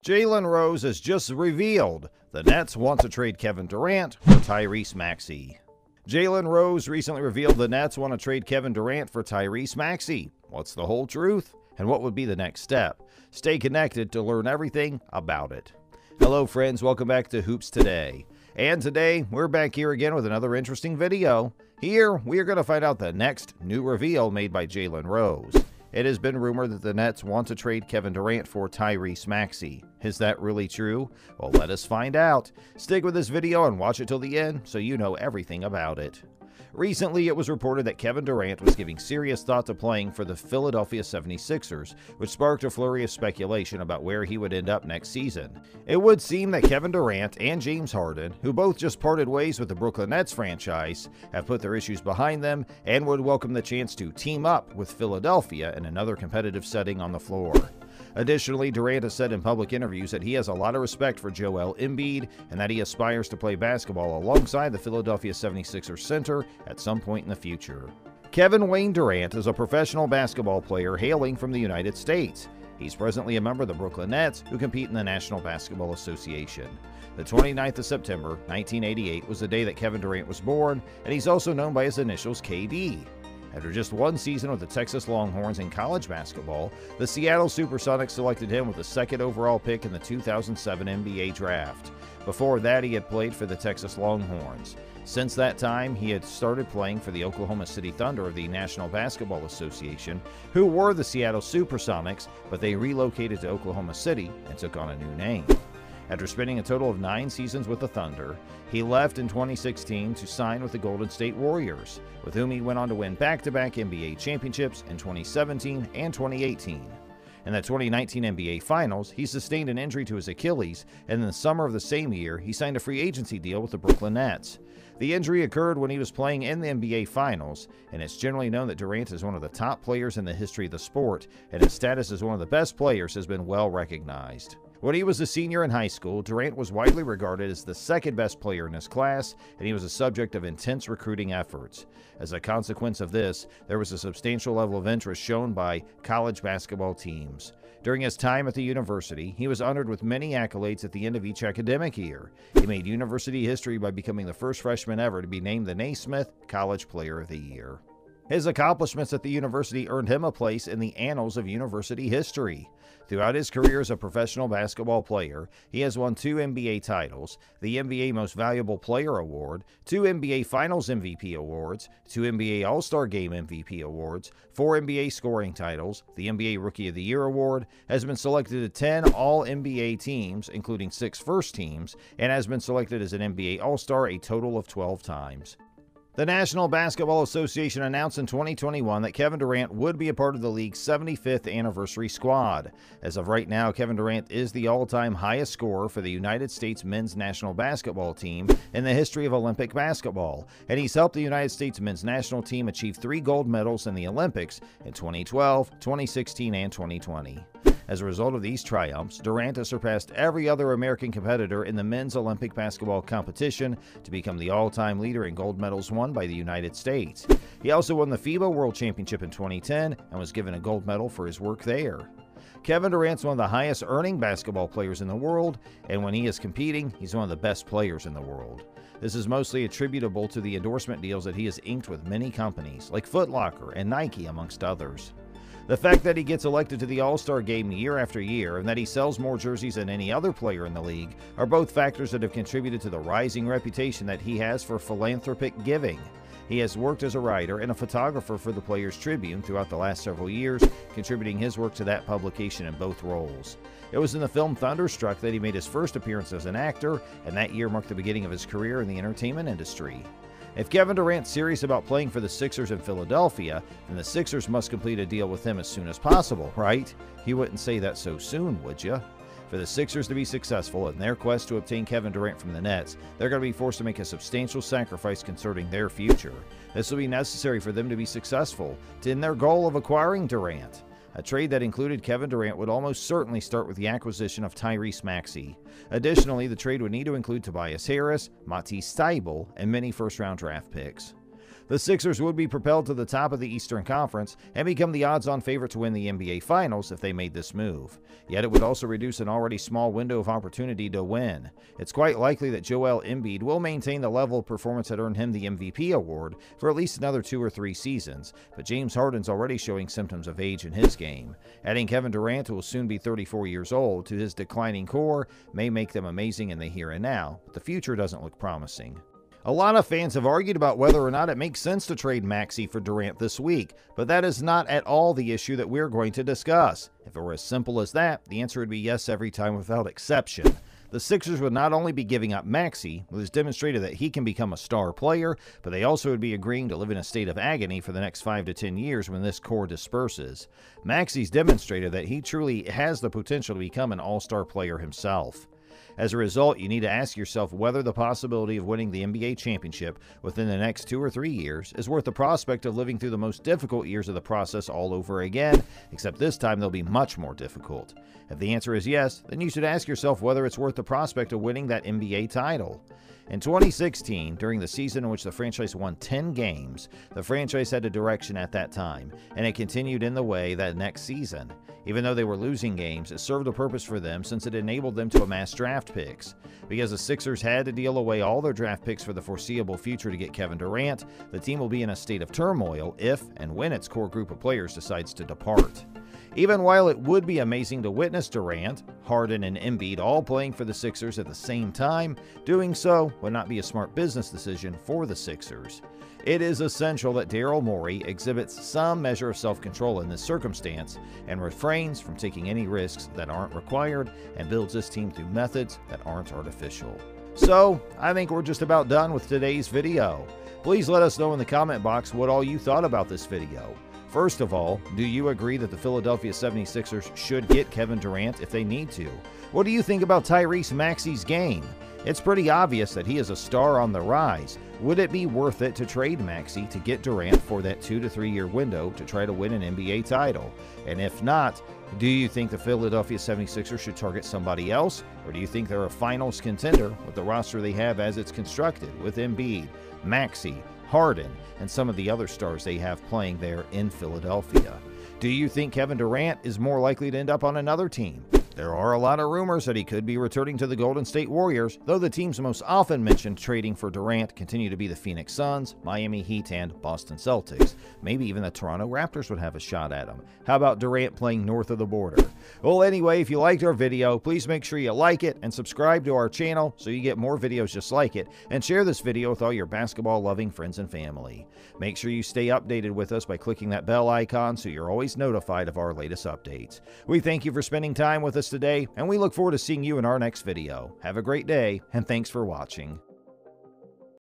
Jalen Rose has just revealed the Nets want to trade Kevin Durant for Tyrese Maxey. Jalen Rose recently revealed the Nets want to trade Kevin Durant for Tyrese Maxey. What's the whole truth? And what would be the next step? Stay connected to learn everything about it. Hello friends, welcome back to Hoops Today. And today, we're back here again with another interesting video. Here, we are going to find out the next new reveal made by Jalen Rose. It has been rumored that the Nets want to trade Kevin Durant for Tyrese Maxey. Is that really true? Well, let us find out. Stick with this video and watch it till the end so you know everything about it. Recently, it was reported that Kevin Durant was giving serious thought to playing for the Philadelphia 76ers, which sparked a flurry of speculation about where he would end up next season. It would seem that Kevin Durant and James Harden, who both just parted ways with the Brooklyn Nets franchise, have put their issues behind them and would welcome the chance to team up with Philadelphia in another competitive setting on the floor. Additionally, Durant has said in public interviews that he has a lot of respect for Joel Embiid and that he aspires to play basketball alongside the Philadelphia 76ers center at some point in the future. Kevin Wayne Durant is a professional basketball player hailing from the United States. He's presently a member of the Brooklyn Nets, who compete in the National Basketball Association. The 29th of September, 1988 was the day that Kevin Durant was born, and he's also known by his initials KD. After just one season with the Texas Longhorns in college basketball, the Seattle Supersonics selected him with the second overall pick in the 2007 NBA Draft. Before that, he had played for the Texas Longhorns. Since that time, he had started playing for the Oklahoma City Thunder of the National Basketball Association, who were the Seattle Supersonics, but they relocated to Oklahoma City and took on a new name. After spending a total of 9 seasons with the Thunder, he left in 2016 to sign with the Golden State Warriors, with whom he went on to win back-to-back NBA championships in 2017 and 2018. In the 2019 NBA Finals, he sustained an injury to his Achilles, and in the summer of the same year, he signed a free agency deal with the Brooklyn Nets. The injury occurred when he was playing in the NBA Finals, and it's generally known that Durant is one of the top players in the history of the sport, and his status as one of the best players has been well recognized. When he was a senior in high school, Durant was widely regarded as the second best player in his class, and he was a subject of intense recruiting efforts. As a consequence of this, there was a substantial level of interest shown by college basketball teams. During his time at the university, he was honored with many accolades at the end of each academic year. He made university history by becoming the first freshman ever to be named the Naismith College Player of the Year. His accomplishments at the university earned him a place in the annals of university history. Throughout his career as a professional basketball player, he has won 2 NBA titles, the NBA Most Valuable Player Award, 2 NBA Finals MVP awards, 2 NBA All-Star Game MVP awards, 4 NBA scoring titles, the NBA Rookie of the Year award, has been selected to 10 All-NBA teams, including 6 first teams, and has been selected as an NBA All-Star a total of 12 times. The National Basketball Association announced in 2021 that Kevin Durant would be a part of the league's 75th anniversary squad. As of right now, Kevin Durant is the all-time highest scorer for the United States men's national basketball team in the history of Olympic basketball, and he's helped the United States men's national team achieve 3 gold medals in the Olympics in 2012, 2016, and 2020. As a result of these triumphs, Durant has surpassed every other American competitor in the men's Olympic basketball competition to become the all-time leader in gold medals won by the United States. He also won the FIBA World Championship in 2010 and was given a gold medal for his work there. Kevin Durant's one of the highest earning basketball players in the world, and when he is competing, he's one of the best players in the world. This is mostly attributable to the endorsement deals that he has inked with many companies, like Foot Locker and Nike, amongst others. The fact that he gets elected to the All-Star game year after year and that he sells more jerseys than any other player in the league are both factors that have contributed to the rising reputation that he has for philanthropic giving. He has worked as a writer and a photographer for the Players Tribune throughout the last several years, contributing his work to that publication in both roles. It was in the film Thunderstruck that he made his first appearance as an actor, and that year marked the beginning of his career in the entertainment industry. If Kevin Durant's serious about playing for the Sixers in Philadelphia, then the Sixers must complete a deal with him as soon as possible, right? You wouldn't say that so soon, would you? For the Sixers to be successful in their quest to obtain Kevin Durant from the Nets, they're going to be forced to make a substantial sacrifice concerning their future. This will be necessary for them to be successful in their goal of acquiring Durant. A trade that included Kevin Durant would almost certainly start with the acquisition of Tyrese Maxey. Additionally, the trade would need to include Tobias Harris, Matisse Thybulle, and many first-round draft picks. The Sixers would be propelled to the top of the Eastern Conference and become the odds-on favorite to win the NBA Finals if they made this move. Yet it would also reduce an already small window of opportunity to win. It's quite likely that Joel Embiid will maintain the level of performance that earned him the MVP award for at least another 2 or 3 seasons, but James Harden's already showing symptoms of age in his game. Adding Kevin Durant, who will soon be 34 years old, to his declining core may make them amazing in the here and now, but the future doesn't look promising. A lot of fans have argued about whether or not it makes sense to trade Maxey for Durant this week, but that is not at all the issue that we're going to discuss. If it were as simple as that, the answer would be yes every time without exception. The Sixers would not only be giving up Maxey, who has demonstrated that he can become a star player, but they also would be agreeing to live in a state of agony for the next 5 to 10 years when this core disperses. Maxey's demonstrated that he truly has the potential to become an all-star player himself. As a result, you need to ask yourself whether the possibility of winning the NBA championship within the next 2 or 3 years is worth the prospect of living through the most difficult years of the process all over again, except this time they'll be much more difficult. If the answer is yes, then you should ask yourself whether it's worth the prospect of winning that NBA title. In 2016, during the season in which the franchise won 10 games, the franchise had a direction at that time, and it continued in the way that next season. Even though they were losing games, it served a purpose for them since it enabled them to amass draft picks. Because the Sixers had to deal away all their draft picks for the foreseeable future to get Kevin Durant, the team will be in a state of turmoil if and when its core group of players decides to depart. Even while it would be amazing to witness Durant, Harden, and Embiid all playing for the Sixers at the same time, doing so would not be a smart business decision for the Sixers. It is essential that Daryl Morey exhibits some measure of self-control in this circumstance and refrains from taking any risks that aren't required and builds this team through methods that aren't artificial. So, I think we're just about done with today's video. Please let us know in the comment box what all you thought about this video. First of all, do you agree that the Philadelphia 76ers should get Kevin Durant if they need to? What do you think about Tyrese Maxey's game? It's pretty obvious that he is a star on the rise. Would it be worth it to trade Maxey to get Durant for that 2 to 3 year window to try to win an NBA title? And if not, do you think the Philadelphia 76ers should target somebody else? Or do you think they're a finals contender with the roster they have as it's constructed with Embiid, Maxey, Harden, and some of the other stars they have playing there in Philadelphia? Do you think Kevin Durant is more likely to end up on another team? There are a lot of rumors that he could be returning to the Golden State Warriors, though the teams most often mentioned trading for Durant continue to be the Phoenix Suns, Miami Heat, and Boston Celtics. Maybe even the Toronto Raptors would have a shot at him. How about Durant playing north of the border? Well, anyway, if you liked our video, please make sure you like it and subscribe to our channel so you get more videos just like it, and share this video with all your basketball-loving friends and family. Make sure you stay updated with us by clicking that bell icon so you're always notified of our latest updates. We thank you for spending time with us today, and we look forward to seeing you in our next video. Have a great day, and thanks for watching.